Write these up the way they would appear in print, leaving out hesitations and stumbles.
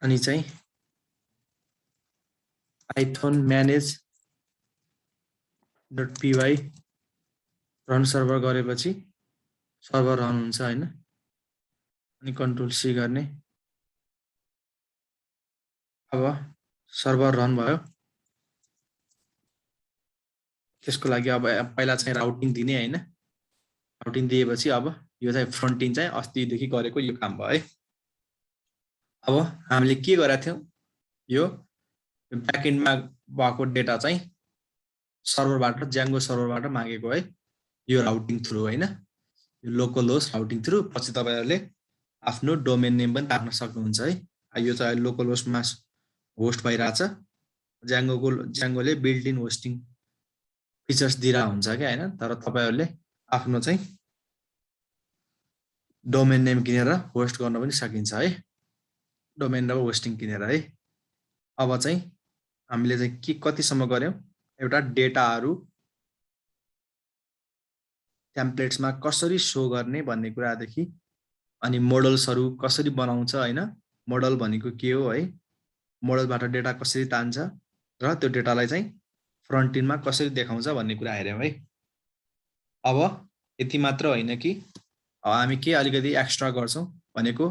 अनि चाहिँ python manage.py run server गरेपछि सर्भर रन हुन्छ हैन अनि कन्ट्रोल सी गर्ने अब सर्भर रन भयो त्यसको लागि अब पहिला चाहिँ राउटिङ दिने हैन राउटिङ दिएपछि अब यो चाहिँ फ्रन्ट एन्ड चाहिँ अस्तिदेखि गरेको यो काम भयो है अब हामीले के गरेका थियौं यो ब्याक एन्डमा भएको डेटा चाहिँ सर्भरबाट ज्याङ्गो सर्भरबाट मागेको है यो राउटिङ थ्रु हैन यो लोकल होस्ट राउटिङ थ्रु पछि तपाईहरुले आफ्नो डोमेन नेम पनि राख्न सक्नुहुन्छ है यो चाहिँ लोकल होस्टमा होस्ट भइराछ ज्याङ्गोले बिल्ट इन होस्टिङ फिचर्स दिरा हुन्छ के हैन तर तपाईहरुले आफ्नो चाहिँ डोमेन नेम किनेर होस्ट गर्न पनि सकिन्छ है डोमेन र होस्टिङ किनेर है अब चाहिँ हामीले चाहिँ के कतिसम्म गर्यौं एउटा डेटाहरु टेम्प्लेट्समा कसरी शो गर्ने भन्ने कुरादेखि अनि मोडल्सहरु कसरी बनाउँछ हैन मोडल भनेको के हो है मोडलबाट डेटा कसरी तान्छ र त्यो डेटालाई चाहिँ फ्रन्ट एन्डमा कसरी देखाउँछ भन्ने कुरा हेर्यौं है अब यति मात्र हैन कि हामी के अलिकति एक्स्ट्रा गर्छौं भनेको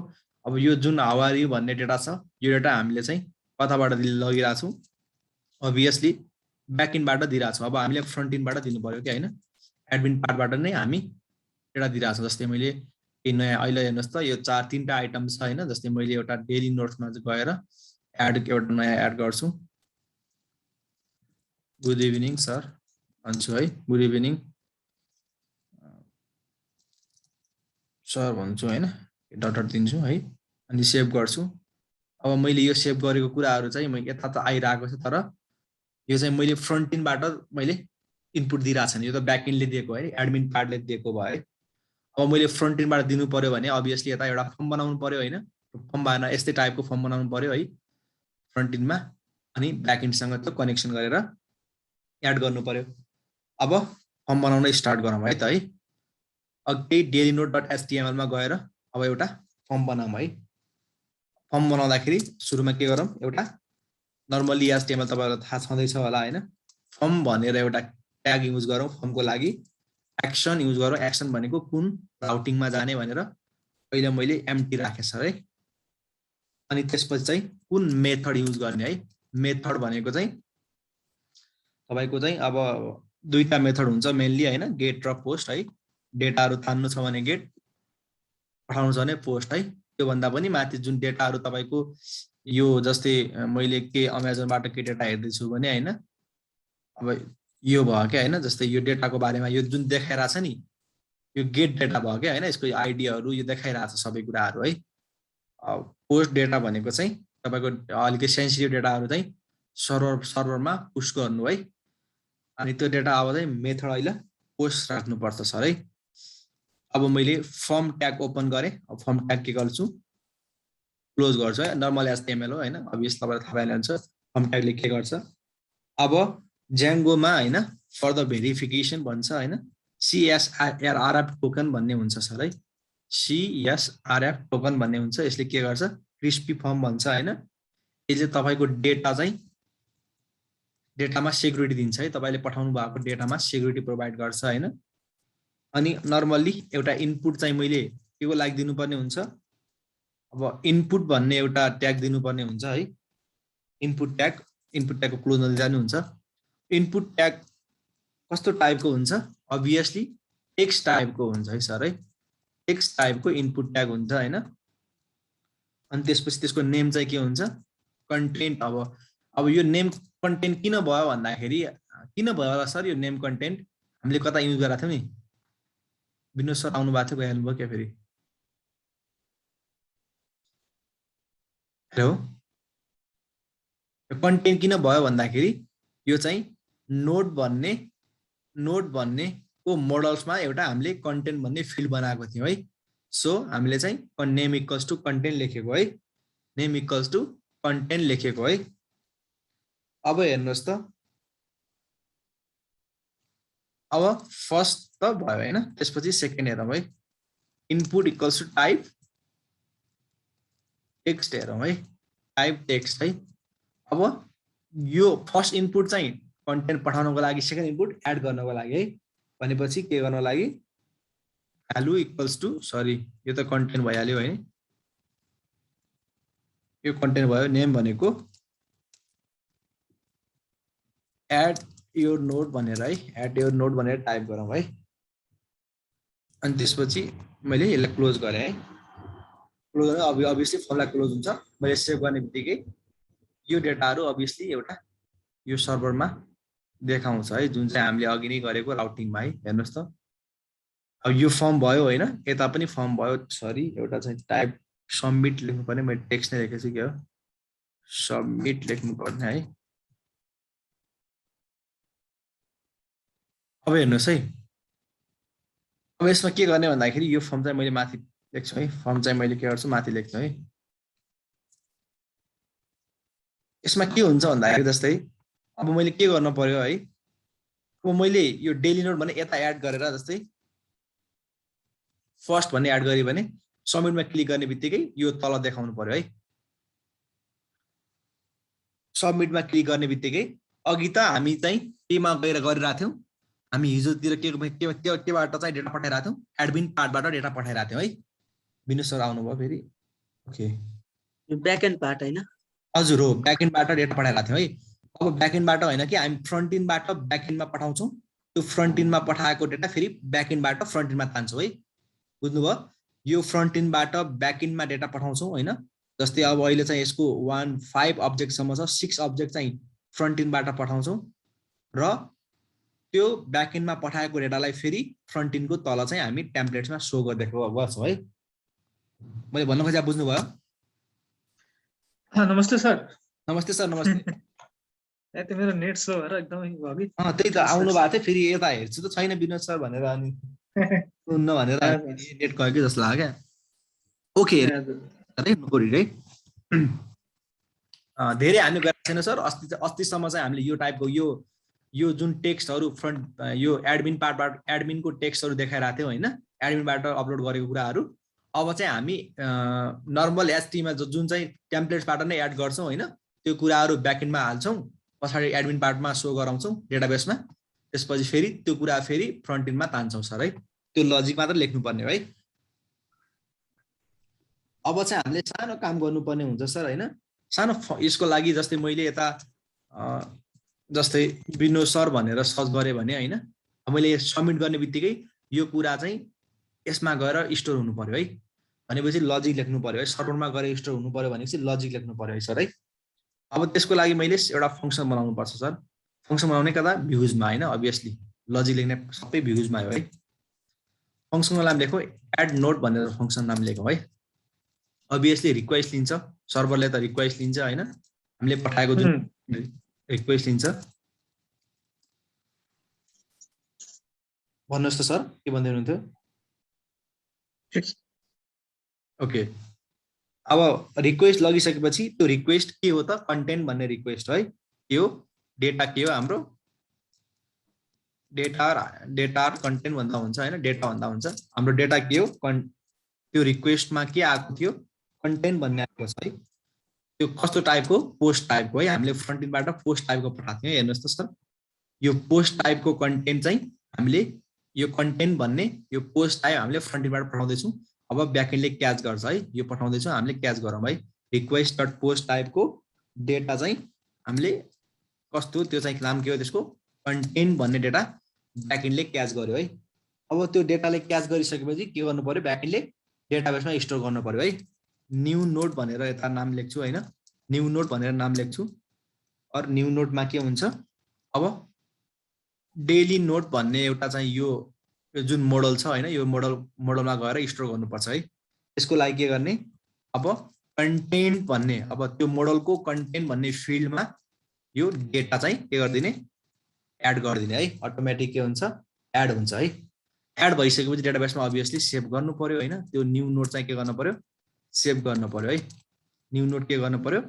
अब यो जुन हावारी भन्ने डेटा छ यो डेटा हामीले चाहिँ कताबाट लगिरा छौं obviously ब्याक एन्डबाट दिइरा छौं अब हामीले फ्रन्ट एन्डबाट दिनु पर्यो के हैन एडमिन पार्टबाट नै हामी डेटा दिइरा छौं जस्तै मैले नयाँ अहिले हेर्नुस् त यो 3टा आइटम छ हैन जस्तै मैले एउटा डेली नोट्समा गएर एउटा नयाँ एड गर्छु गुड इभिनिङ सर भन्छु है गुड इभिनिङ सर भन्छु हैन डट दिन्छु है अनि सेभ गर्छु अब मैले यो सेभ गरेको कुराहरु चाहिँ म यता त आइराको छ तर यो चाहिँ मैले फ्रन्ट एन्डबाट मैले इनपुट दिइरा छैन यो त ब्याक एन्डले दिएको है एडमिन पार्टले दिएको भयो अब मैले फ्रन्ट एन्डबाट दिनु पर्यो भने obviously यता एउटा फर्म बनाउनु पर्यो हैन फर्म बनाउन यस्तै टाइपको फर्म बनाउनु पर्यो है फ्रन्ट एन्डमा अनि ब्याक एन्डसँग त कनेक्सन गरेर एड गर्नु पर्यो अब फर्म बनाउन स्टार्ट गरौँ है त है अघि dailynode.html मा गएर अब एउटा फर्म बनाऊँ है फर्म बनाउँदाखेरि सुरुमा के गरौँ एउटा नर्मली html तपाईहरुलाई थाहा छँदैछ होला हैन फर्म भनेर एउटा ट्याग युज गरौँ फर्मको लागि एक्सन युज गरौँ एक्सन भनेको कुन राउटिङमा जाने भनेर अहिले मैले एम्प्टी राखे छ है अनि त्यसपछि चाहिँ कुन मेथड युज गर्ने है मेथड भनेको चाहिँ तपाईको चाहिँ अब दुईटा मेथड हुन्छ मेनली हैन गेट र पोस्ट है डेटाहरु तान्नु छ भने गेट पठाउनु छ भने पोस्ट है त्यो भन्दा पनि माथि जुन डेटाहरु तपाईको यो जस्तै मैले के अमेजनबाट के डेटा हेर्दै छु भने हैन अब यो भयो के हैन जस्तै यो डेटाको बारेमा यो जुन देखाइरा छ नि यो गेट डेटा भयो के हैन यसको आइडियाहरु यो देखाइरा छ सबै कुराहरु है पोस्ट डेटा भनेको चाहिँ तपाईको अलिकति सेन्सिटिभ डेटाहरु चाहिँ सर्भरमा पुश गर्नु है अनि त्यो डेटा अब चाहिँ मेथड अहिले पोस्ट राख्नु पर्छ सर है अब मैले फर्म ट्याग ओपन गरे अब फर्म ट्याग के गर्छु क्लोज गर्छु है नर्मल html हो हैन obviously तपाईलाई थाहा भइहाल्छ फर्म ट्यागले के गर्छ अब ज्याङ्गोमा हैन फर द भेरिफिकेसन भन्छ हैन CSRF टोकन भन्ने हुन्छ सर है CSRF टोकन भन्ने हुन्छ यसले के गर्छ क्रिस्पी फर्म भन्छ हैन यसले तपाईको डेटा चाहिँ डेटामा सेक्युरिटी दिन्छ है तपाईले पठाउनु भएको डेटामा सेक्युरिटी प्रोवाइड गर्छ हैन अनि नर्मली एउटा इनपुट चाहिँ मैले केको लागि दिनुपर्ने हुन्छ अब इनपुट भन्ने एउटा ट्याग दिनुपर्ने हुन्छ है इनपुट ट्यागको क्लोज नदिनु हुन्छ इनपुट ट्याग कस्तो टाइपको हुन्छ obviously टेक्स्ट टाइपको हुन्छ है सर है टेक्स्ट टाइपको इनपुट ट्याग हुन्छ हैन अनि त्यसपछि त्यसको नेम चाहिँ के हुन्छ कन्टेन्ट अब यो नेम कन्टेन्ट किन भयो भन्दाखेरि किन भयो होला सर यो नेम कन्टेन्ट हामीले कता युज गरेका थियौ नि विनोद सर आउनु भएको थियो गइहाल्नु भयो के फेरि हेलो कन्टेन्ट किन भयो भन्दाखेरि यो चाहिँ नोड भन्ने को मोडल्समा एउटा हामीले कन्टेन्ट भन्ने फिल्ड बनाएको थियौ है सो हामीले चाहिँ नेम इक्वल्स टु कन्टेन्ट लेखेको है नेम इक्वल्स टु कन्टेन्ट लेखेको है अब हेर्नुस् त अब फर्स्ट त भयो हैन त्यसपछि सेकेन्ड हेरौँ है input equals to type text हेरौँ है टाइप टेक्स्ट है। अब यो फर्स्ट इनपुट चाहिँ कन्टेन्ट पठाउनको लागि, सेकेन्ड इनपुट एड गर्नको लागि है। भनेपछि के गर्नको लागि भ्यालु इक्वल्स टु, सरी यो त कन्टेन्ट भइहाल्यो है, यो कन्टेन्ट भयो। नेम भनेको एड योर नोड भनेर है, एड योर नोड भनेर टाइप गरौँ है। अनि त्यसपछि मैले यसलाई क्लोज गरेँ है। क्लोज गर्ने अभियसली फर्मलाई क्लोज हुन्छ। मैले सेभ गर्ने बित्तिकै यो डेटाहरू अभियसली एउटा यो सर्भरमा देखाउँछ है, जुन चाहिँ हामीले अघि नै गरेको राउटिङमा है। हेर्नुहोस् त, अब यो फर्म भयो होइन, यता पनि फर्म भयो। सरी, एउटा चाहिँ टाइप सबमिट लेख्नु पर्ने, मैले टेक्स्ट नै लेखेको छु, के हो सबमिट लेख्नु पर्ने है। अब हेर्नुहोस् है, अब यसमा के गर्ने भन्दाखेरि यो फर्म चाहिँ मैले माथि लेख्छु है। फर्म चाहिँ मैले के गर्छु, माथि लेख्छु है। यसमा के हुन्छ भन्दाखेरि जस्तै अब मैले के गर्नु पर्यो है, अब मैले यो डेली नोड भने यता एड गरेर, जस्तै फर्स्ट भन्ने एड गरे भने सबमिटमा क्लिक गर्ने बित्तिकै यो तल देखाउनु पर्यो है। सबमिटमा क्लिक गर्ने बित्तिकै अघि त हामी चाहिँ केमा गएर गरिरहेको थियौँ, हामी हिजोतिर केबाट चाहिँ डेटा पठाइरहेको थियौँ, एडमिन पार्टबाट डेटा पठाइरहेको थियौँ है। विनु सर आउनुभयो फेरि, ओके। ब्याकएन्ड पार्ट हैन? हजुर हो, ब्याकएन्डबाट डेटा पठाइरहेको थियौँ है। अब ब्याकएन्डबाट होइन कि हामी फ्रन्ट इन्डबाट ब्याकएन्डमा पठाउँछौँ, त्यो फ्रन्ट इन्डमा पठाएको डेटा फेरि ब्याकएन्डबाट फ्रन्ट इन्डमा तान्छौँ है। बुझ्नुभयो? यो फ्रन्ट इन्डबाट ब्याकएन्डमा डेटा पठाउँछौँ होइन। जस्तै अब अहिले चाहिँ यसको 1.5 अब्जेक्टसम्म छ, 6 अब्जेक्ट चाहिँ फ्रन्ट इन्डबाट पठाउँछौँ र त्यो ब्याकएन्डमा पठाएको डेटालाई फेरि फ्रन्ट इन्डको तल चाहिँ हामी टेम्प्लेट्समा सो गरिदिएको गर्छौँ है। मैले भन्न खोजेको बुझ्नुभयो? नमस्ते सर। नमस्ते सर, नमस्ते। त्यो मेरो नेट स्लो भएर एकदमै भयो कि। त्यही त आउनु भएको थियो, फेरि यता हेर्छु त छैन विनोद सर भनेर, अनि सुन्न भनेर नेट गयो कि जस्तो लाग्यो क्या। ओके है, धेरै हामी गरेको छैन सर। अस्तिसम्म चाहिँ हामीले यो टाइपको यो जुन टेक्स्टहरू फ्रन्ट यो एडमिन पार्टबाट एडमिनको टेक्स्टहरू देखाइरहेको थियौँ होइन, एडमिनबाट अपलोड गरेको कुराहरू। अब चाहिँ हामी नर्मल एचटीमा जुन चाहिँ टेम्प्लेट्सबाट नै एड गर्छौँ होइन, त्यो कुराहरू ब्याकएन्डमा हाल्छौँ, पछाडि एडमिन पार्टमा सो गराउँछौँ डेटाबेसमा, त्यसपछि फेरि त्यो कुरा फेरि फ्रन्ट इन्डमा तान्छौँ सर है। त्यो लजिक मात्र लेख्नुपर्ने है। अब चाहिँ हामीले सानो काम गर्नुपर्ने हुन्छ सर होइन। सानो यसको लागि जस्तै मैले यता जस्तै विनोद सर भनेर सर्च गरेँ भने होइन, मैले सबमिट गर्ने बित्तिकै यो कुरा चाहिँ यसमा गएर स्टोर हुनु पर्यो है। भनेपछि लजिक लेख्नु पर्यो है। सर्भरमा गएर स्टोर हुनु पर्यो भनेपछि लजिक लेख्नु पर्यो है सर है। अब त्यसको लागि मैले एउटा फङ्सन बनाउनु पर्छ सर। फङ्सन बनाउने कता भ्युजमा होइन, अभियसली लजिक लेख्ने सबै भ्युजमा हो है। फङ्सनको नाम लेखौँ एड नोड भनेर फङ्सन नाम लेखौँ है। अभियसली रिक्वेस्ट लिन्छ, सर्भरले त रिक्वेस्ट लिन्छ होइन, हामीले पठाएको जुन रिक्वेस्ट लिन्छ। भन्नुहोस् त सर, के भन्दै हुनुहुन्थ्यो? ओके, अब रिक्वेस्ट लगिसकेपछि त्यो रिक्वेस्ट के हो त, कन्टेन्ट भन्ने रिक्वेस्ट है। के हो, डेटा के हो हाम्रो, डेटा कन्टेन्ट भन्दा हुन्छ होइन, डेटा भन्दा हुन्छ। हाम्रो डेटा के हो, त्यो रिक्वेस्टमा के आएको थियो, कन्टेन्ट भन्ने आएको छ है। त्यो कस्तो टाइपको, पोस्ट टाइपको है। हामीले फ्रन्ट इन्डबाट पोस्ट टाइपको पठाएको थियौँ। हेर्नुहोस् त सर, यो पोस्ट टाइपको कन्टेन्ट चाहिँ हामीले यो कन्टेन्ट भन्ने यो पोस्ट टाइप हामीले फ्रन्ट इन्डबाट पठाउँदैछौँ। अब ब्याकएन्डले क्याच गर्छ है, यो पठाउँदैछौँ हामीले, क्याच गरौँ है। रिक्वेस्ट डट पोस्ट टाइपको डेटा चाहिँ हामीले कस्तो, त्यो चाहिँ नाम के हो त्यसको, कन्टेन्ट भन्ने डेटा ब्याकएन्डले क्याच गर्यो है। अब त्यो डेटाले क्याच गरिसकेपछि के गर्नु पर्यो, ब्याकएन्डले डेटाबेसमा स्टोर गर्नु पर्यो है। न्यू नोड भनेर यता नाम लेख्छु होइन, न्यू नोड भनेर नाम लेख्छु। और न्यू नोडमा के हुन्छ, अब डेली नोड भन्ने एउटा चाहिँ यो जुन मोडल छ होइन, यो मोडलमा गएर स्टोर गर्नुपर्छ है। त्यसको लागि के गर्ने, अब कन्टेन्ट भन्ने, अब त्यो मोडलको कन्टेन्ट भन्ने फिल्डमा यो डेटा चाहिँ के गरिदिने, एड गरिदिने है। अटोमेटिक के हुन्छ, एड हुन्छ है। एड भइसकेपछि डेटाबेसमा अभियसली सेभ गर्नु पर्यो होइन। त्यो न्यू नोड चाहिँ के गर्नु पर्यो, सेभ गर्नु पर्यो है। न्यू नोड के गर्नु पर्यो,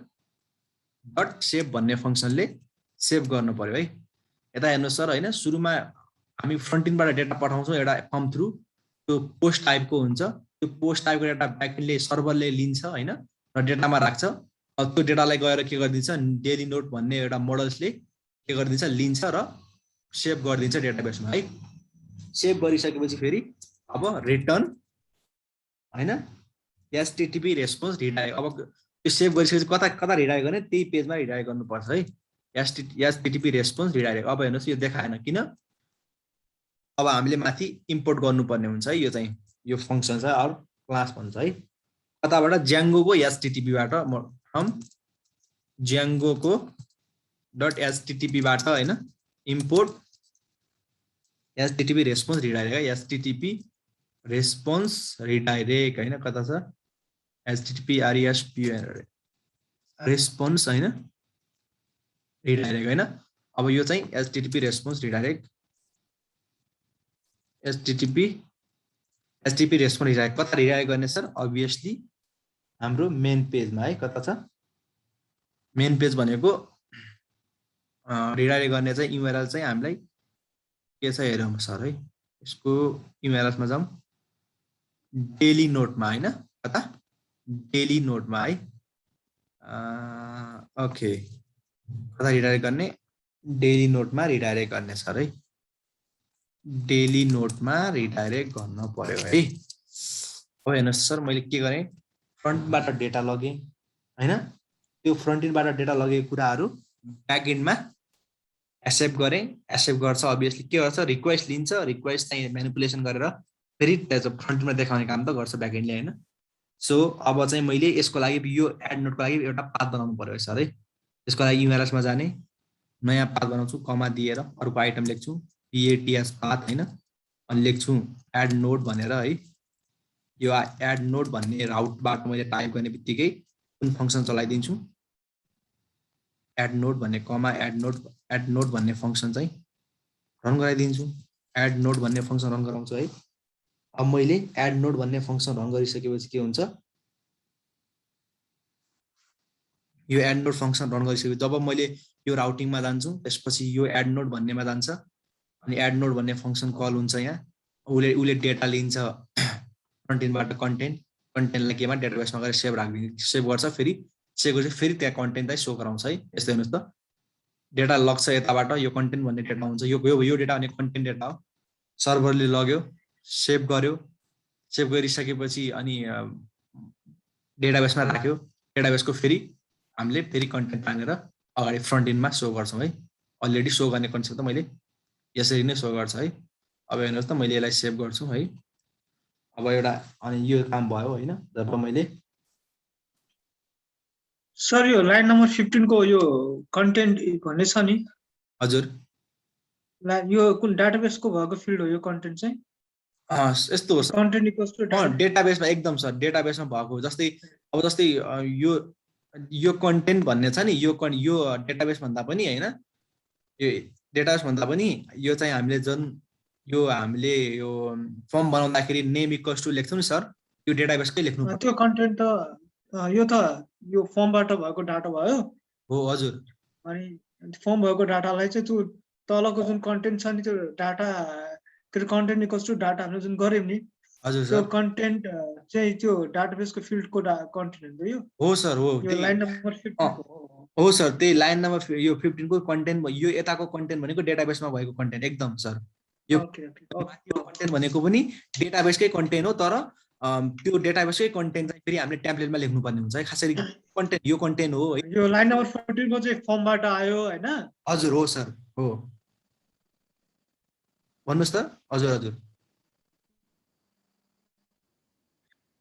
डट सेभ भन्ने फङ्सनले सेभ गर्नु पर्यो है। यता हेर्नुहोस् सर होइन, सुरुमा हामी फ्रन्ट इन्डबाट डेटा पठाउँछौँ एउटा फर्म थ्रु, त्यो पोस्ट टाइपको हुन्छ। त्यो पोस्ट टाइपको डेटा ब्याकएन्डले सर्भरले लिन्छ होइन, र डेटामा राख्छ। त्यो डेटालाई गएर के गरिदिन्छ डेली नोट भन्ने एउटा मोडल्सले के गरिदिन्छ लिन्छ र सेभ गरिदिन्छ डेटाबेसमा है। सेभ गरिसकेपछि फेरि अब रिटर्न हैन एचटीटीपी रेस्पोन्स रिडाइरेक्ट। अब त्यो सेभ गरिसकेपछि कता कता रिडाइरेक्ट गर्ने त्यही पेजमा रिडाइरेक्ट गर्नुपर्छ है। HTTP response redirect. अब हेर्नुहोस् यो देखाएन किन? अब हामीले माथि इम्पोर्ट गर्नुपर्ने हुन्छ है। यो चाहिँ यो फङ्सन चाहिँ अर क्लास भन्छ है। कताबाट ज्याङ्गोको एचटीटीपीबाट फ्रम ज्याङ्गोको डट एचटीटीपीबाट हैन इम्पोर्ट एचटीटीपी रेस्पोन्स रिडाइरेक्ट है। एचटीटीपी रेस्पोन्स रिडाइरेक्ट हैन कता छ एचटीटीपी आरएसपी रेस्पोन्स हैन रिडाइरेक्ट हैन। अब यो चाहिँ HTTP response redirect HTTP response redirect कता रिडाइरेक्ट गर्ने सर? अभियसली हाम्रो मेन पेजमा है। कता छ मेन पेज भनेको रिडाइरेक्ट गर्ने चाहिँ युआरएल चाहिँ हामीलाई के छ हेरौँ सर है। यसको युआरएलमा जाउँ डेली नोटमा हैन कता डेली नोटमा है। ओके कता रिडाइरेक्ट गर्ने डेली नोटमा रिडाइरेक्ट गर्ने सर है। डेली नोटमा रिडाइरेक्ट गर्न पर्यो है। अब हेर्नुहोस् सर मैले के गरेँ फ्रन्टबाट डेटा लगेँ हैन। त्यो फ्रन्टइन्डबाट डेटा लगेको कुराहरू ब्याकएन्डमा एक्सेप्ट गरेँ। एक्सेप्ट गर्छ अभियसली के गर्छ रिक्वेस्ट लिन्छ। रिक्वेस्ट चाहिँ म्यानिपुलेसन गरेर फेरि फ्रन्टइन्डमा देखाउने काम त गर्छ ब्याकएन्डले हैन। सो अब चाहिँ मैले यसको लागि यो एड नोटको लागि एउटा पाथ बनाउनु पर्यो सर है। यसको लागि युआरएलमा जाने नयाँ पाथ बनाउँछु कमा दिएर अर्को आइटम लेख्छु PATS पाथ हैन अनि लेख्छु एड नोड भनेर है। यो एड नोड भन्ने राउटबाट मैले टाइप गर्ने बित्तिकै कुन फङ्सन चलाइदिन्छु एड नोड भन्ने कमा एड नोड भन्ने फङ्सन चाहिँ रन गराइदिन्छु। एड नोड भन्ने फङ्सन रन गराउँछु है। अब मैले एड नोड भन्ने फङ्सन रन गरिसकेपछि के हुन्छ यो एड नोड फङ्सन रन गरिसकेपछि जब मैले यो राउटिङमा जान्छु त्यसपछि यो एड नोड भन्नेमा जान्छ अनि एड नोड भन्ने फङ्सन कल हुन्छ। यहाँ उसले डेटा लिन्छ फ्रन्टइन्डबाट कन्टेन्टलाई केमा डेटाबेसमा गएर सेभ गर्छ। फेरि सेभ गरेपछि फेरि त्यहाँ कन्टेन्ट चाहिँ सो गराउँछ है। यस्तो हेर्नुहोस् त डेटा लग्छ यताबाट यो कन्टेन्ट भन्ने डेटा हुन्छ। यो डेटा भने कन्टेन्ट डेटा हो। सर्भरले लग्यो सेभ गर्यो सेभ गरिसकेपछि अनि डेटाबेसमा राख्यो। डेटाबेसको फेरि हामीले फेरि कन्टेन्ट तानेर अगाडि फ्रन्टइन्डमा सो गर्छौँ है। अलरेडी सो गर्ने कन्सेप्ट त मैले यसरी नै सो गर्छ है। अब हेर्नुहोस् त मैले यसलाई सेभ गर्छु है। अब एउटा अनि यो काम भयो हैन। जब मैले सर यो लाइन नम्बर 15 को यो कन्टेन्ट भन्ने छ नि हजुर यो कुन डाटाबेसको भएको फिल्ड हो यो कन्टेन्ट चाहिँ? यस्तो हो कन्टेन्ट इक्वल्स टु डेटाबेसमा एकदम सर डेटाबेसमा भएको जस्तै अब जस्तै यो कन्टेन्ट भन्ने छ नि यो डेटाबेस भन्दा पनि हैन यो डेटाबेस भन्दा पनि यो चाहिँ हामीले जुन यो हामीले यो फर्म बनाउँदाखेरि नेम इक्वल्स टु लेख्छौँ नि सर यो डेटाबेसकै लेख्नु पर्छ। त्यो कन्टेन्ट त यो फर्मबाट भएको डाटा भयो हो हजुर। अनि फर्म भएको डाटालाई चाहिँ त्यो तलको जुन कन्टेन्ट छ नि त्यो डाटा त्यो कन्टेन्ट इक्वल्स टु डाटा हामीले जुन गर्यौँ नि हजुर त्यो सर कन्टेन्ट चाहिँ त्यो डाटाबेसको फिल्डको कन्टेन्ट हो यो? हो सर हो यो लाइन नम्बर 15 हो सर त्यही लाइन नम्बर यो 15 को कन्टेन्ट यो यताको कन्टेन्ट भनेको डेटाबेसमा भएको कन्टेन्ट एकदम सर। यो कन्टेन्ट भनेको पनि डेटाबेसकै कन्टेन्ट हो तर त्यो डेटाबेसकै कन्टेन्ट चाहिँ फेरि हामीले टेम्प्लेटमा लेख्नुपर्ने हुन्छ है। खासरी कन्टेन्ट यो कन्टेन्ट हो है। यो लाइन नम्बर 14 को चाहिँ फर्मबाट आयो हैन? हजुर हो सर हो भन्नुस् त हजुर हजुर।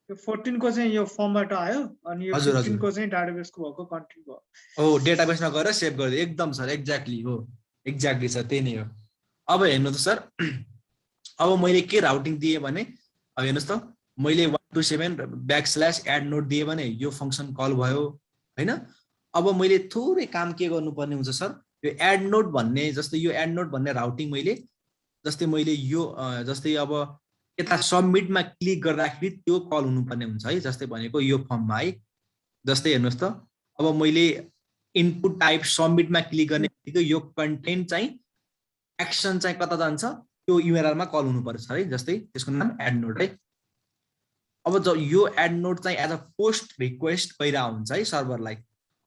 यो 14 को चाहिँ यो फर्मबाट आयो अनि यो 15 को चाहिँ डाटाबेसको भएको कन्टेन्ट हो। हो डेटाबेसमा गएर सेभ गर्दै एकदम सर एक्ज्याक्टली हो एक्ज्याक्टली सर त्यही नै हो। अब हेर्नु त सर अब मैले के राउटिङ दिएँ भने अब हेर्नुहोस् त मैले 127 /एड नोट दिएँ भने यो फङ्सन कल भयो हैन। अब मैले थोरै काम के गर्नुपर्ने हुन्छ सर यो एड नोट भन्ने जस्तै यो एड नोट भन्ने राउटिङ मैले जस्तै मैले यो जस्तै अब यता सबमिटमा क्लिक गर्दाखेरि त्यो कल हुनुपर्ने हुन्छ है। जस्तै भनेको यो फर्ममा है जस्तै हेर्नुहोस् त अब मैले इनपुट टाइप सबमिटमा क्लिक गर्ने बित्तिकै यो कन्टेन्ट चाहिँ एक्सन चाहिँ कता जान्छ त्यो युआरएलमा कल हुनुपर्छ है। जस्तै त्यसको नाम एड नोट है। अब यो एड नोट चाहिँ एज अ पोस्ट रिक्वेस्ट गइरहेको हुन्छ है सर्भरलाई।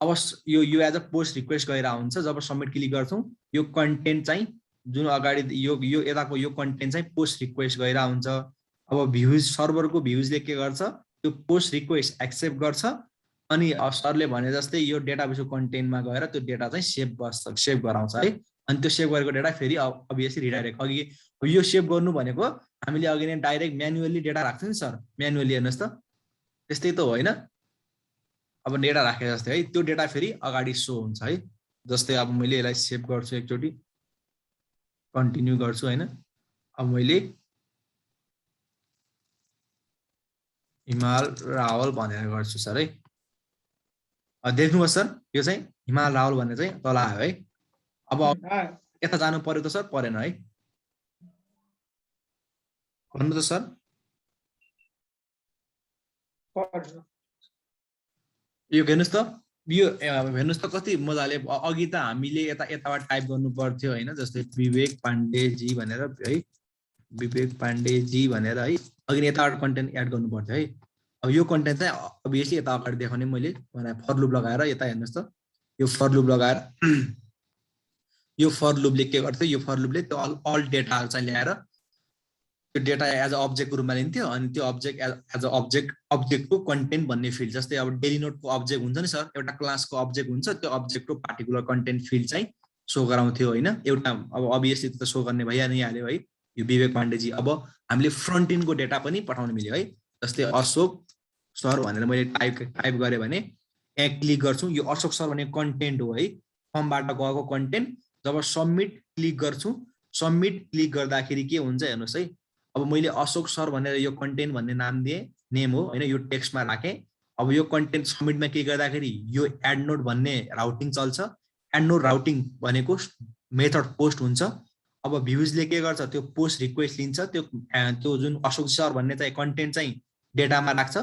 अब यो यो एज अ पोस्ट रिक्वेस्ट गएर हुन्छ। जब सबमिट क्लिक गर्छौँ यो कन्टेन्ट चाहिँ जुन अगाडि यो यताको यो कन्टेन्ट चाहिँ पोस्ट रिक्वेस्ट गएर हुन्छ। अब भ्युज सर्भरको भ्युजले के गर्छ त्यो पोस्ट रिक्वेस्ट एक्सेप्ट गर्छ अनि सरले भने जस्तै यो डेटाबेसको कन्टेन्टमा गएर त्यो डेटा चाहिँ सेभ गराउँछ है। अनि त्यो सेभ गरेको डेटा फेरि अभियसली रिडाइरेक्ट अघि यो सेभ गर्नु भनेको हामीले अघि नै डाइरेक्ट म्यानुअली डेटा राख्छौँ नि सर, म्यानुअली हेर्नुहोस् त त्यस्तै त होइन। अब डेटा राखे जस्तै है त्यो डेटा फेरि अगाडि सो हुन्छ है। जस्तै अब मैले यसलाई सेभ गर्छु एकचोटि कन्टिन्यू गर्छु होइन। अब मैले हिमाल रावल भनेर गर्छु सर है। देख्नुभयो सर यो चाहिँ हिमाल रावल भनेर चाहिँ तल आयो है। अब यता जानु पर्यो त सर, परेन है भन्नु त सर। यो हेर्नुहोस् त यो हेर्नुहोस् त कति मजाले अघि त हामीले यताबाट टाइप गर्नु पर्थ्यो होइन। जस्तै विवेक पाण्डेजी भनेर है, विवेक पाण्डेजी भनेर है अघि यताबाट कन्टेन्ट एड गर्नु पर्थ्यो है। अब यो कन्टेन्ट चाहिँ अभियसली यता अगाडि देखाउने मैले फर लुप लगाएर यता हेर्नुहोस् त यो फर लुप लगाएर यो फर लुपले के गर्थ्यो यो फर लुपले त्यो अल डेटा चाहिँ ल्याएर त्यो डेटा एज अ अब्जेक्टको रूपमा लिन्थ्यो। अनि त्यो अब्जेक्ट एज अ अब्जेक्टको कन्टेन्ट भन्ने फिल्ड जस्तै अब डेली नोटको अब्जेक्ट हुन्छ नि सर, एउटा क्लासको अब्जेक्ट हुन्छ, त्यो अब्जेक्टको पार्टिकुलर कन्टेन्ट फिल्ड चाहिँ सो गराउँथ्यो होइन। एउटा अब अभियसली त सो गर्ने भइहाल्यो हाल्यो है यो विवेक पाण्डेजी। अब हामीले फ्रन्ट इनको डेटा पनि पठाउन मिल्यो है। जस्तै अशोक सर भनेर मैले टाइप गरेँ भने यहाँ क्लिक गर्छु, यो अशोक सर भनेको कन्टेन्ट हो है, फर्मबाट गएको कन्टेन्ट। जब सबमिट क्लिक गर्छु, सबमिट क्लिक गर्दाखेरि के हुन्छ हेर्नुहोस् है। अब मैले अशोक सर भनेर यो कन्टेन्ट भन्ने नाम दिएँ, नेम हो होइन, यो टेक्स्टमा राखेँ। अब यो कन्टेन्ट सबमिटमा क्लिक गर्दाखेरि यो एड नोट भन्ने राउटिङ चल्छ। एड नोट राउटिङ भनेको मेथड पोस्ट हुन्छ। अब भ्युजले के गर्छ त्यो पोस्ट रिक्वेस्ट लिन्छ, त्यो जुन अशोक सर भन्ने चाहिँ कन्टेन्ट चाहिँ डेटामा राख्छ,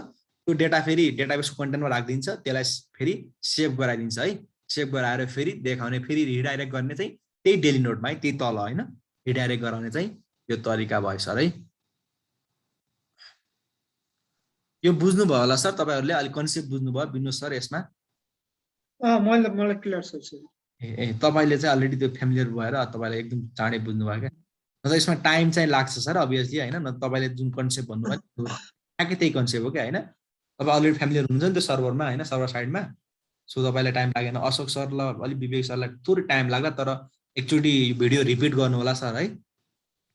त्यो डेटा फेरि डेटाबेसको कन्टेन्टमा राखिदिन्छ, त्यसलाई फेरि सेभ गराइदिन्छ है। सेभ गराएर फेरि देखाउने, फेरि रिडाइरेक्ट गर्ने चाहिँ त्यही डेली नोटमा है, त्यही तल होइन, रिडाइरेक्ट गराउने चाहिँ यो तरिका भयो सर है। यो बुझ्नुभयो होला सर तपाईहरुले, अलि कन्सेप्ट बुझ्नुभयो विनोद सर यसमा? मलाई क्लियर छ सर। ए तपाईले चाहिँ अलरेडी त्यो फ्यामिलियर भएर तपाईले एकदम चाँडै बुझ्नुभयो क्या। नत्र यसमा टाइम चाहिँ लाग्छ सर अभियसली होइन। न तपाईले जुन कन्सेप्ट भन्नुभयो ट्याक्कै त्यही कन्सेप्ट हो क्या होइन। तपाईँ अलरेडी फ्यामिलियर हुनुहुन्छ नि त्यो सर्भरमा होइन, सर्भर साइडमा। सो तपाईलाई टाइम लागेन। अशोक सर ल अलि विवेक सरलाई थोरै टाइम लाग्ला, तर एकचोटि भिडियो रिपिट गर्नु होला सर है।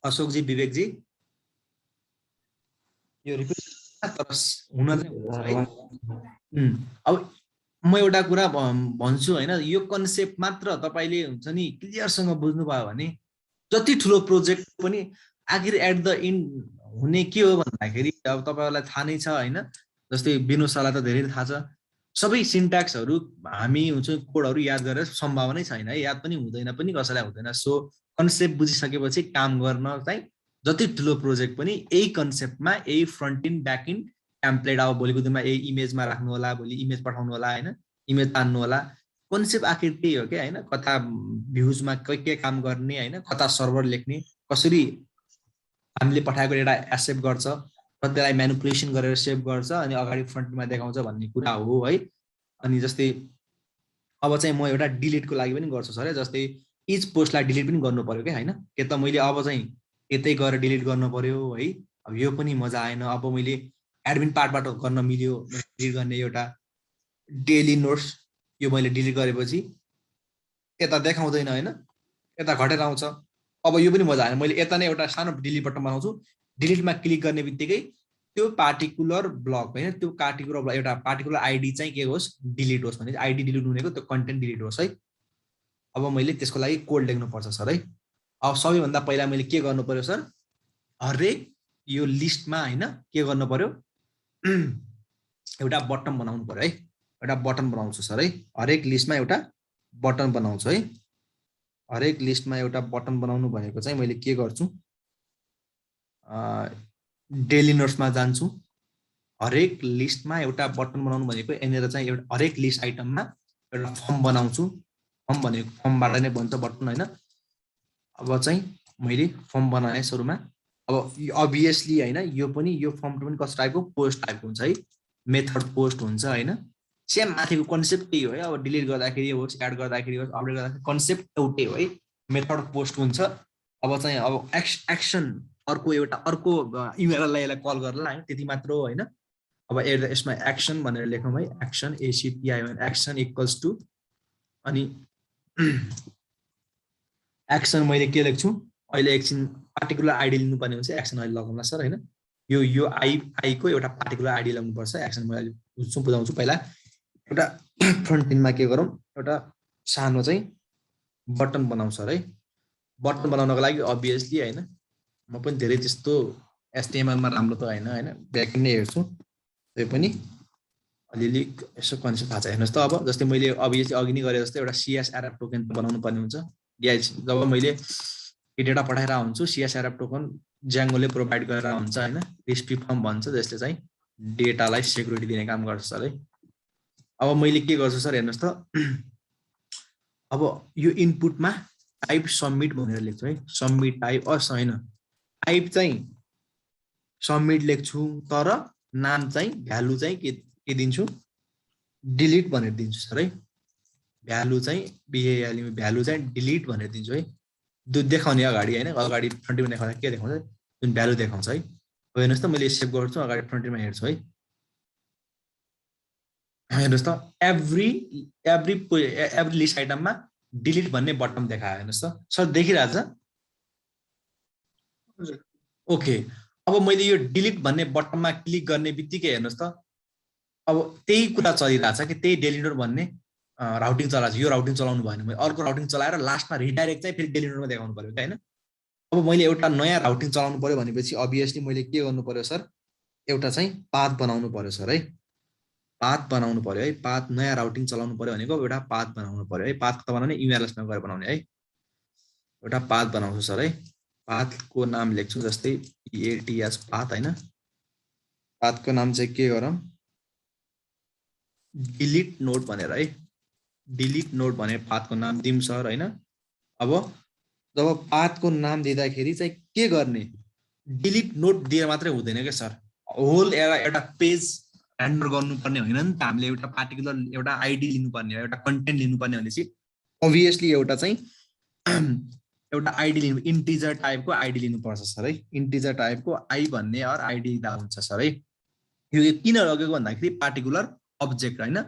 अशोकजी विवेकजी यो रिपिट तर हुन चाहिँ हुन्छ है। अब म एउटा कुरा भन्छु होइन, यो कन्सेप्ट मात्र तपाईले हुन्छ नि क्लियरसँग बुझ्नुभयो भने जति ठुलो प्रोजेक्ट पनि आखिर एट द एन्ड हुने के हो भन्दाखेरि अब तपाईहरुलाई थाहा नै छ होइन। जस्तै विनोद सरलाई त धेरै थाहा छ, सबै सिन्ट्याक्सहरू हामी हुन्छ कोडहरू याद गरेर सम्भावनै छैन है, याद पनि हुँदैन पनि कसैलाई हुँदैन। सो कन्सेप्ट बुझिसकेपछि काम गर्न चाहिँ जति ठुलो प्रोजेक्ट पनि यही कन्सेप्टमा, यही front end back end template अब भोलिको दिनमा यही इमेजमा राख्नु होला, भोलि इमेज पठाउनु होला होइन, इमेज तान्नु होला। कन्सेप्ट आखिर त्यही हो क्या होइन। कता भ्युजमा के काम गर्ने होइन, कता सर्भर लेख्ने, कसरी हामीले पठाएको डेटा एक्सेप्ट गर्छ, त्यसलाई म्यानिपुलेसन गरेर सेभ गर्छ अनि अगाडि फ्रन्टमा देखाउँछ भन्ने कुरा हो है। अनि जस्तै अब चाहिँ म एउटा डिलिटको लागि पनि गर्छु सर, जस्तै इच पोस्टलाई डिलिट पनि गर्नु पर्यो क्या होइन। के त मैले अब चाहिँ यतै गएर डिलिट गर्नु पर्यो है, अब यो पनि मजा आएन। अब मैले एडमिन पार्टबाट गर्न मिल्यो डिलिट गर्ने एउटा डेली नोट्स, यो मैले डिलिट गरेपछि यता देखाउँदैन होइन, यता घटेर आउँछ। अब यो पनि मजा आएन। मैले यता नै एउटा सानो डिलिट बटन बनाउँछु, डिलिटमा क्लिक गर्ने बित्तिकै त्यो पार्टिकुलर ब्लक होइन, त्यो एउटा पार्टिकुलर आइडी चाहिँ के होस् डिलिट होस् भने आइडी डिलिट हुनेको त्यो कन्टेन्ट डिलिट होस् है। अब मैले त्यसको लागि कोड लेख्नुपर्छ सर है। अब सबैभन्दा पहिला मैले के गर्नु पर्यो सर, हरेक यो लिस्टमा होइन के गर्नु पर्यो, एउटा बटन बनाउनु पर्यो है। एउटा बटन बनाउँछु सर है, हरेक लिस्टमा एउटा बटन बनाउँछु है। हरेक लिस्टमा एउटा बटन बनाउनु भनेको चाहिँ मैले के गर्छु, डेली नोट्समा जान्छु, हरेक लिस्टमा एउटा बटन बनाउनु भनेको यहाँनिर चाहिँ एउटा हरेक लिस्ट आइटममा एउटा फर्म बनाउँछु। फर्म भनेको फर्मबाट नै बन्छ बटन होइन। अब चाहिँ मैले फर्म बनाएँ सुरुमा। अब अभियसली होइन यो पनि यो फर्म पनि कस्तो टाइपको पोस्ट टाइपको हुन्छ है, मेथड पोस्ट हुन्छ होइन। सेम माथिको कन्सेप्ट त्यही हो है। अब डिलिट गर्दाखेरि होस्, एड गर्दाखेरि होस्, अपडेट गर्दाखेरि कन्सेप्ट एउटै हो है। मेथड पोस्ट हुन्छ। अब चाहिँ अब एक्सन अर्को युआरएललाई यसलाई कल गर्ला है, त्यति मात्र हो होइन। अब यसमा एक्सन भनेर लेखौँ है, action ACTION, action equals to, अनि एक्सन मैले के लेख्छु अहिले, एकछिन पार्टिकुलर आइडी लिनुपर्ने हुन्छ। एक्सन अहिले लगाउँला सर होइन। यो आईको एउटा पार्टिकुलर आइडी लगाउनुपर्छ। एक्सन मैले बुझाउँछु। पहिला एउटा फ्रन्ट इनमा के गरौँ, एउटा सानो चाहिँ बटन बनाउँछ है। बटन बनाउनको लागि अभियसली होइन, म पनि धेरै त्यस्तो HTML मा राम्रो त होइन, ब्याकएन्ड नै हेर्छु। त्यो पनि अलिअलि यसो कन्सेप्ट थाहा छ। हेर्नुहोस् त, अब जस्तै मैले अभियसली अघि नै गरे जस्तै एउटा CSRF टोकन बनाउनु पर्ने हुन्छ। जब मैले डेटा पठाइरहेको हुन्छु, CSRF टोकन ज्याङ्गोले प्रोभाइड गरेर हुन्छ होइन। रेसिपी फर्म भन्छ, जसले चाहिँ डेटालाई सेक्युरिटी दिने काम गर्छ सर है। अब मैले के गर्छु सर, हेर्नुहोस् त, अब यो इनपुटमा टाइप सबमिट भनेर लेख्छु है। सबमिट टाइप होइन, टाइप चाहिँ सबमिट लेख्छु, तर नाम चाहिँ भ्यालु चाहिँ के दिन्छु, डिलिट भनेर दिन्छु सर है। भ्यालु चाहिँ भ्यालु चाहिँ डिलिट भनेर दिन्छु है। देखाउने अगाडि होइन, अगाडि फ्रन्टमा देखाउँदा के देखाउँछ, जुन भ्यालु देखाउँछ है। हेर्नुहोस् त, मैले सेभ गर्छु, अगाडि फ्रन्टमा हेर्छु है। हेर्नुहोस् त, एभ्री लिस्ट आइटममा डिलिट भन्ने बटन देखायो। हेर्नुहोस् त सर, देखिरहेछ? ओके। अब मैले यो डिलिट भन्ने बटनमा क्लिक गर्ने बित्तिकै हेर्नुहोस् त, अब त्यही कुरा चलिरहेछ कि त्यही डेली नोड भन्ने राउटिङ चलाएको छ। यो राउटिङ चलाउनु भएन, मैले अर्को राउटिङ चलाएर लास्टमा रिडाइरेक्ट चाहिँ फेरि डेली नोडमा देखाउनु पर्यो होइन। अब मैले एउटा नयाँ राउटिङ चलाउनु पर्यो भनेपछि अभियसली मैले के गर्नु पर्यो सर, एउटा चाहिँ पाथ बनाउनु पर्यो सर है। पाथ बनाउनु पर्यो है। पाथ, नयाँ राउटिङ चलाउनु पर्यो भनेको एउटा पाथ बनाउनु पर्यो है। पाथ कता बनाउने, URLsमा गएर बनाउने है। एउटा पाथ बनाउँछु सर है। पाथको नाम लेख्छु, जस्तै PATH पाथ होइन। पाथको नाम चाहिँ के गरौँ, डिलिट नोड भनेर है। डिलिट नोड भनेर पाथको नाम दिउँ सर होइन। अब जब पाथको नाम दिँदाखेरि चाहिँ के गर्ने, डिलिट नोड दिएर मात्रै हुँदैन क्या सर। होल एउटा पेज ह्यान्डल गर्नुपर्ने होइन नि त। हामीले एउटा पार्टिकुलर एउटा आइडी लिनुपर्ने हो, एउटा कन्टेन्ट लिनुपर्ने भनेपछि अभियसली एउटा चाहिँ एउटा आइडी लिनु, इन्टिजर टाइपको आइडी लिनुपर्छ सर है। इन्टिजर टाइपको आई भन्ने और आइडी हुन्छ सर है। यो किन लगेको भन्दाखेरि पार्टिकुलर अब्जेक्ट होइन,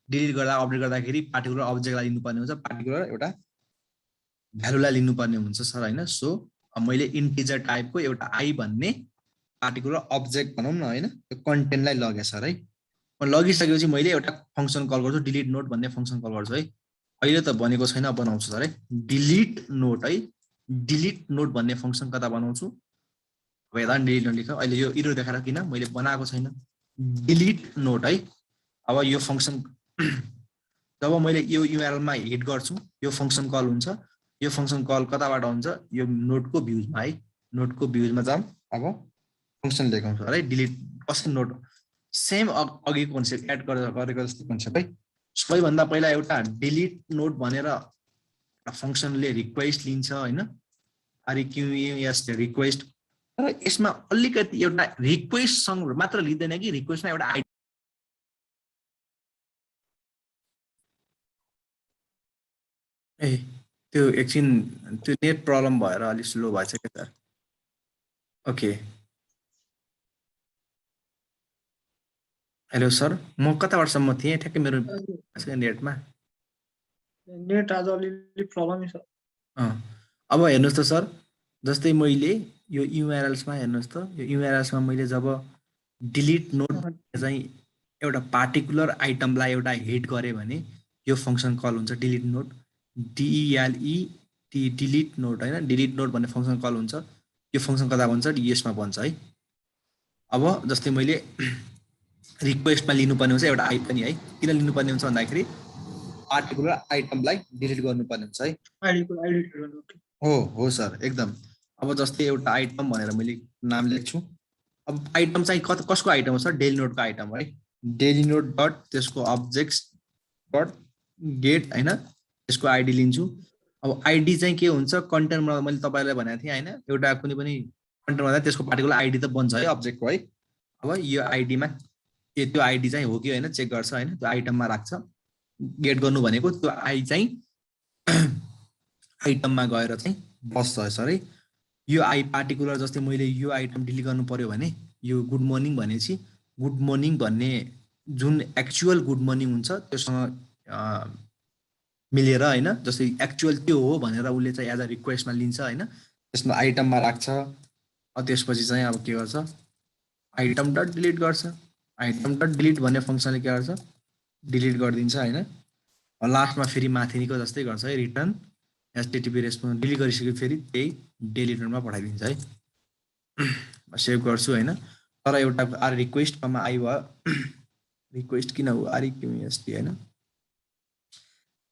डिलिट गर्दा अपडेट गर्दाखेरि पार्टिकुलर अब्जेक्टलाई लिनुपर्ने हुन्छ, पार्टिकुलर एउटा भ्यालुलाई लिनुपर्ने हुन्छ सर होइन। सो मैले इन्टिजर टाइपको एउटा आई भन्ने पार्टिकुलर अब्जेक्ट भनौँ न होइन, त्यो कन्टेन्टलाई लगेँ सर है। लगिसकेपछि मैले एउटा फङ्सन कल गर्छु, डिलिट नोड भन्ने फङ्सन कल गर्छु है। अहिले त भनेको छैन, बनाउँछु सर है। डिलिट नोड है, डिलिट नोड भन्ने फङ्सन कता बनाउँछु, अब यता डिलिट नोड लेख्छ। अहिले यो इरर देखाएर किन, मैले बनाएको छैन। डिलिट नोड है। अब यो फङ्सन जब मैले यो URLमा हिट गर्छु, यो फङ्सन कल हुन्छ। यो फङ्सन कल कताबाट हुन्छ, यो नोडको भ्युजमा है। नोडको भ्युजमा जाऊँ, अब फङ्सन लेखाउँछु है। डिलिट कसरी नोड, सेम अघिको कन्सेप्ट एड गरेको जस्तो कन्सेप्ट है। सबैभन्दा पहिला एउटा डिलिट नोड भनेर फङ्सनले रिक्वेस्ट लिन्छ होइन, REQUEST रिक्वेस्ट। तर यसमा अलिकति एउटा रिक्वेस्टसँग मात्र लिँदैन कि, रिक्वेस्टमा एउटा आइडी, त्यो एकछिन त्यो नेट प्रब्लम भएर अलिक स्लो भएछ क्या सर। ओके, हेलो सर, म कताबाटसम्म थिएँ ठ्याक्कै मेरो नेटमा? नेट आज अलिअलि प्रब्लमै छ। अब हेर्नुहोस् त सर, जस्तै मैले यो URLsमा हेर्नुहोस् त, यो URLsमा मैले जब डिलिट नोड चाहिँ एउटा पार्टिकुलर आइटमलाई एउटा हिट गरेँ भने यो फङ्सन कल हुन्छ, delete node, DELET, delete node होइन, डिलिट नोड भन्ने फङ्सन कल हुन्छ। यो फङ्सन कता बन्छ, यसमा बन्छ है। अब जस्तै मैले रिक्वेस्टमा लिनुपर्ने हुन्छ एउटा आई पनि है। किन लिनुपर्ने हुन्छ भन्दाखेरि पार्टिकुलर आइटमलाई डिलिट गर्नुपर्ने हुन्छ है। हो सर, एकदम। अब जस्तै एउटा आइटम भनेर मैले नाम लेख्छु। अब आइटम चाहिँ कसको आइटम हो सर, डेली नोडको आइटम है। डेली नोड डट त्यसको अब्जेक्ट्स डट गेट होइन, त्यसको आइडी लिन्छु। अब आइडी चाहिँ के हुन्छ, कन्टेन्टमा मैले तपाईँलाई भनेको थिएँ होइन, एउटा कुनै पनि कन्टेन्टमा त्यसको पार्टिकुलर आइडी त बन्छ है अब्जेक्टको है। अब यो आइडीमा के त्यो आइडी चाहिँ हो कि होइन चेक गर्छ होइन, त्यो आइटममा राख्छ। गेट गर्नु भनेको त्यो आई चाहिँ आइटममा गएर चाहिँ बस्छ सर है। यो आई पार्टिकुलर जस्तै मैले यो आइटम डिलिट गर्नु पर्यो भने यो गुड मर्निङ भनेपछि गुड मर्निङ भन्ने जुन एक्चुअल गुड मर्निङ हुन्छ त्योसँग मिलेर होइन, जस्तै एक्चुअल त्यो हो भनेर उसले चाहिँ एज अ रिक्वेस्टमा लिन्छ होइन, त्यसमा आइटममा राख्छ। त्यसपछि चाहिँ अब के गर्छ, आइटम डट डिलिट गर्छ। आइटम डट डिलिट भन्ने फङ्सनले के गर्छ, डिलिट गरिदिन्छ होइन। लास्टमा फेरि माथिको जस्तै गर्छ है, रिटर्न एचटिटिपी रेस्पोन्स डिलिट गरिसक्यो फेरि त्यही डिलिटरमा पठाइदिन्छ है। सेभ गर्छु होइन। तर एउटा आर रिक्वेस्टमा आई भयो, रिक्वेस्ट किन हो आरइक्युएसटी होइन,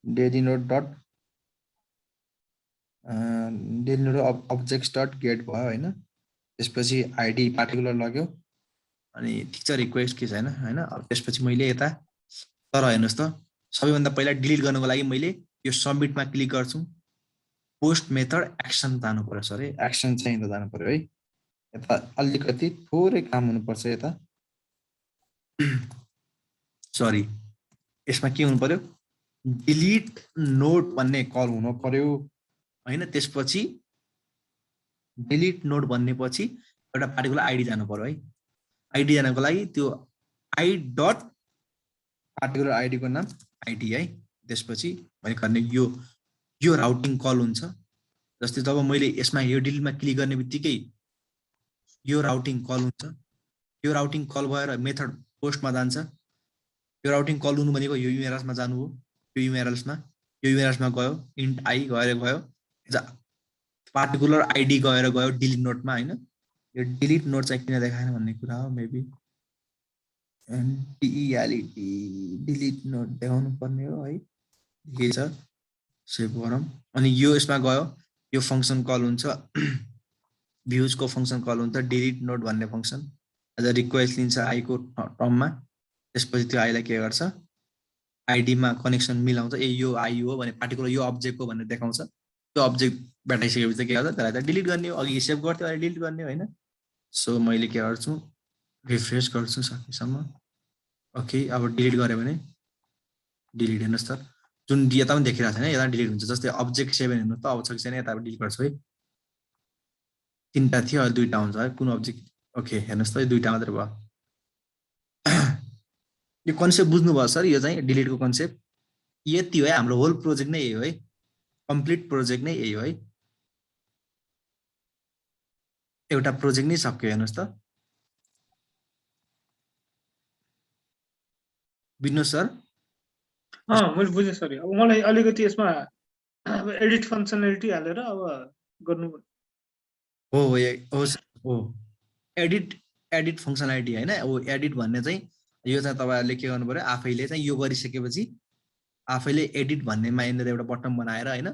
daily note dot daily note objects dot get भयो होइन। त्यसपछि आइडी पार्टिकुलर लग्यो अनि ठिक छ रिक्वेस्ट के छैन होइन। अब त्यसपछि मैले यता तर हेर्नुहोस् त सबैभन्दा पहिला डिलिट गर्नको लागि मैले यो सबमिटमा क्लिक गर्छु। पोस्ट मेथड एक्सन जानु पर्यो सर है, एक्सन चाहिँ जानु पर्यो है। यता अलिकति थोरै काम हुनुपर्छ यता, सरी यसमा के हुनु पर्यो, डिलिट नोट भन्ने कल हुनु पर्यो होइन। त्यसपछि डिलिट नोट भन्ने पछि एउटा पार्टिकुलर आइडी जानु पर्यो है। आइडी जानको लागि त्यो आई डट पार्टिकुलर आइडीको नाम आइडी है। त्यसपछि मैले गर्ने यो राउटिङ कल हुन्छ। जस्तै जब मैले यसमा यो डिलिटमा क्लिक गर्ने बित्तिकै यो राउटिङ कल हुन्छ। यो राउटिङ कल भएर मेथड पोस्टमा जान्छ। यो राउटिङ कल हुनु भनेको यो युआरएल्समा जानु हो। यो युआरएल्समा गयो, इन्ट आई गयो पार्टिकुलर आइडी गयो डिलिट नोटमा होइन। यो डिलिट नोट चाहिँ किन देखाएन भन्ने कुरा हो मेबी, डिइएलइटी डिलिट नोट देखाउनु पर्ने हो है। के छ सेभ गरौँ। अनि यो यसमा गयो, यो फङ्सन कल हुन्छ, भ्युजको फङ्सन कल हुन्छ डिलिट नोट भन्ने फङ्सन। एज अ रिक्वेस्ट लिन्छ आईको टर्ममा। त्यसपछि त्यो आईलाई के गर्छ, आइडीमा कनेक्सन मिलाउँछ, ए यो आई हो भने पार्टिकुलर यो अब्जेक्टको भनेर देखाउँछ। त्यो अब्जेक्ट भेटाइसकेपछि के गर्छ, त्यसलाई त डिलिट गर्ने हो। अघि सेभ गर्थ्यो अहिले डिलिट गर्ने होइन। सो मैले के गर्छु, रिफ्रेस गर्छु सकेसम्म। ओके अब डिलिट गरेँ भने डिलिट हेर्नुहोस् त, जुन यता पनि देखिरहेको छैन यता डिलिट हुन्छ। जस्तै अब्जेक्ट 7 हेर्नुहोस् त, अब छ कि छैन यता डिलिट गर्छु है। 3टा थियो अहिले 2टा हुन्छ है कुन अब्जेक्ट। ओके हेर्नुहोस् त यो 2टा मात्रै भयो। यो कन्सेप्ट बुझ्नुभयो सर, यो चाहिँ डिलिटको कन्सेप्ट यति हो है। हाम्रो होल प्रोजेक्ट नै यही हो है, कम्प्लिट प्रोजेक्ट नै यही हो है। एउटा प्रोजेक्ट नै सक्यो हेर्नुहोस् त। बुझ्नु सर? मैले बुझेँ सर। अब मलाई अलिकति यसमा एडिट फङ्सनालिटी हालेर अब गर्नु हो एडिट फङ्सनालिटी होइन। अब एडिट भन्ने चाहिँ यो चाहिँ तपाईँहरूले के गर्नु पर्यो, आफैले चाहिँ यो गरिसकेपछि आफैले एडिट भन्नेमा यहाँनिर एउटा बटन बनाएर होइन।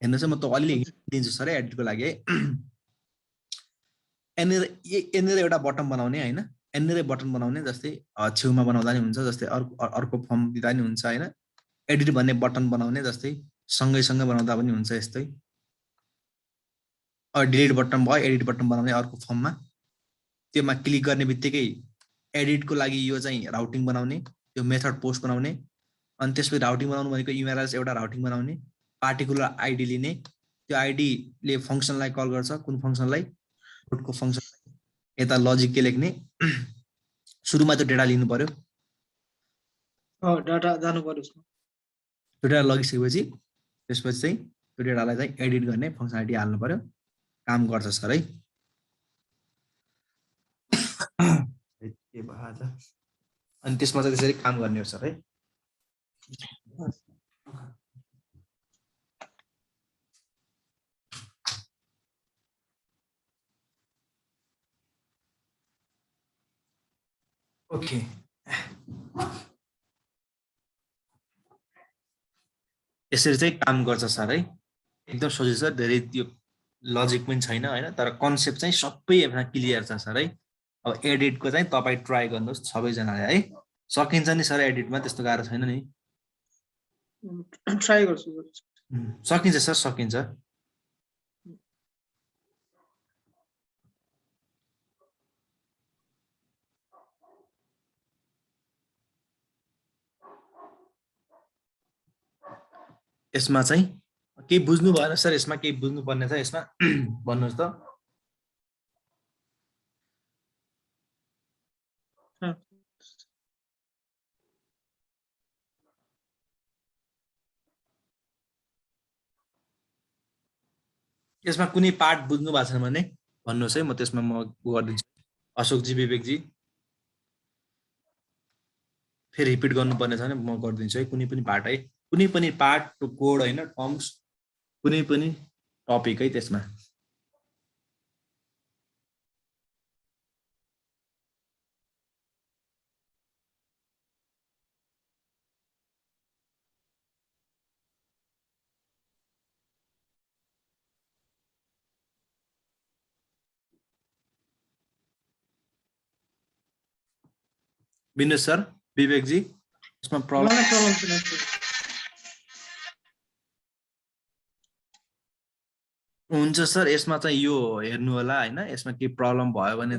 हेर्नुहोस् म त अलिअलि दिन्छु सर एडिटको लागि है। यहाँनिर एउटा बटन बनाउने होइन, यहाँनिर बटन बनाउने। जस्तै छेउमा बनाउँदा नि हुन्छ, जस्तै अर्को फर्म दिँदा नि हुन्छ होइन। एडिट भन्ने बटन बनाउने, जस्तै सँगै बनाउँदा पनि हुन्छ यस्तै। डिलिट बटन भयो, एडिट बटन बनाउने अर्को फर्ममा। त्योमा क्लिक गर्ने बित्तिकै एडिटको लागि यो चाहिँ राउटिङ बनाउने, त्यो मेथड पोस्ट बनाउने। अनि त्यसपछि राउटिङ बनाउनु भनेको युआरएल्स एउटा राउटिङ बनाउने, पार्टिकुलर आइडी लिने। त्यो आइडीले फङ्सनलाई कल गर्छ, कुन फङ्सनलाई, नोटको फङ्सन। यता लजिक के लेख्ने, सुरुमा त्यो डेटा लिनु पर्यो, डाटा जानु पर्यो। त्यो डेटा लगिसकेपछि त्यसपछि चाहिँ त्यो डेटालाई चाहिँ एडिट गर्ने फङ्सनालिटी हाल्नु पर्यो। काम गर्छ सर है। अनि त्यसमा चाहिँ त्यसरी काम गर्ने हो सर है। ओके यसरी चाहिँ काम गर्छ सर है। एकदम सजिलो छ, धेरै त्यो लजिक पनि छैन होइन, तर कन्सेप्ट चाहिँ सबै क्लियर छ सर है। अब एडिटको चाहिँ तपाईँ ट्राई गर्नुहोस् सबैजनाले है। सकिन्छ नि सर एडिटमा, त्यस्तो गाह्रो छैन नि। ट्राई गर्छु। सकिन्छ सर, सकिन्छ। यसमा चाहिँ केही बुझ्नु भएन सर, यसमा केही बुझ्नु पर्ने छ यसमा भन्नुहोस् त। यसमा कुनै पार्ट बुझ्नु भएको छैन भने भन्नुहोस् है, म त्यसमा म गरिदिन्छु। अशोकजी, विवेकजी फेरि रिपिट गर्नुपर्ने छ भने म गरिदिन्छु है, कुनै पनि पार्ट है, कुनै पनि पार्ट कोड होइन, टर्म्स, कुनै पनि टपिक है त्यसमा। विनोद सर, विवेकजी यसमा प्रब्लम हुन्छ सर, यसमा चाहिँ यो हेर्नु होला होइन, यसमा केही प्रब्लम भयो भने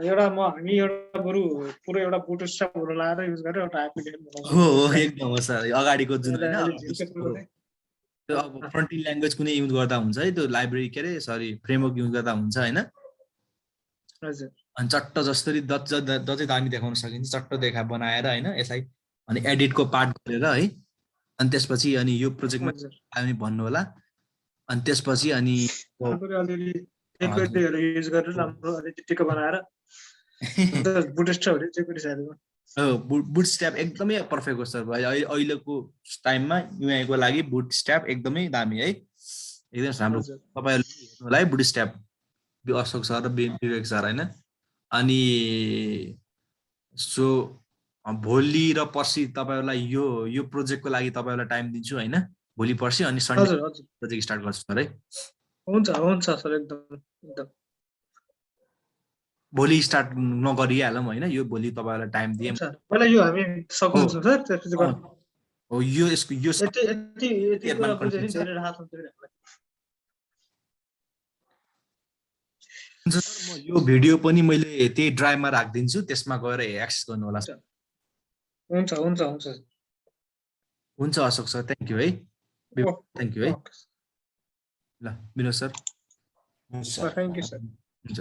एउटा हामी एउटा बरु पुरो एउटा बुटस्ट्र्यापहरु लाएर युज गरेर एउटा एप्लिकेसन बनाउँछौँ। हो एकदम हो सर, अगाडिको जुन हैन त्यो अब फ्रन्ट एन्ड ल्याङ्ग्वेज कुनै युज गर्दा हुन्छ है, त्यो लाइब्रेरी के अरे सरी फ्रेमवर्क युज गर्दा हुन्छ हैन। हजुर। अनि चट्ट जसरी जति दामी देखाउन सकिन्छ चट्ट देखा बनाएर हैन, यसलाई अनि एडिटको पार्ट गरेर है, अनि त्यसपछि अनि यो प्रोजेक्टमा हामी भन्नु होला, अनि त्यसपछि अनि जेपीईहरू युज गरेर राम्रो एडिटको बनाएर बुटस्ट्र्यापहरु जेपीईहरुमा बुटस्ट्र्याप एकदमै पर्फेक्ट हो सर। अहिलेको टाइममा युआईको लागि बुटस्ट्र्याप एकदमै दामी है, एकदम राम्रो। तपाईहरुले हेर्नु होला है बुटस्ट्र्याप, अशोक सर र विवेक सर हैन। अनि सो भोलि र पर्सि तपाईहरुलाई यो प्रोजेक्टको लागि तपाईहरुलाई टाइम दिन्छु हैन, भोलि पर्सि अनि सन्डे प्रोजेक्ट स्टार्ट गर्छु सर है। हुन्छ सर, एकदम भोलि स्टार्ट नगरिहालौँ हैन, यो भोलि तपाईहरुलाई टाइम दिएँ। पहिला यो हामी सक्नुहुन्छ सर, त्यसपछि गर्नु हो। यो यसको यो यति कुरा बुझेर धेरै राहत हुन्छ सर। म यो भिडियो पनि मैले त्यही ड्राइभमा राखिदिन्छु, त्यसमा गएर एक्सेस गर्नु होला सर। हुन्छ अशोक सर, थ्यांक यू है, थ्यांक यू है। ल Vinod sir, thank you sir. हुन्छ।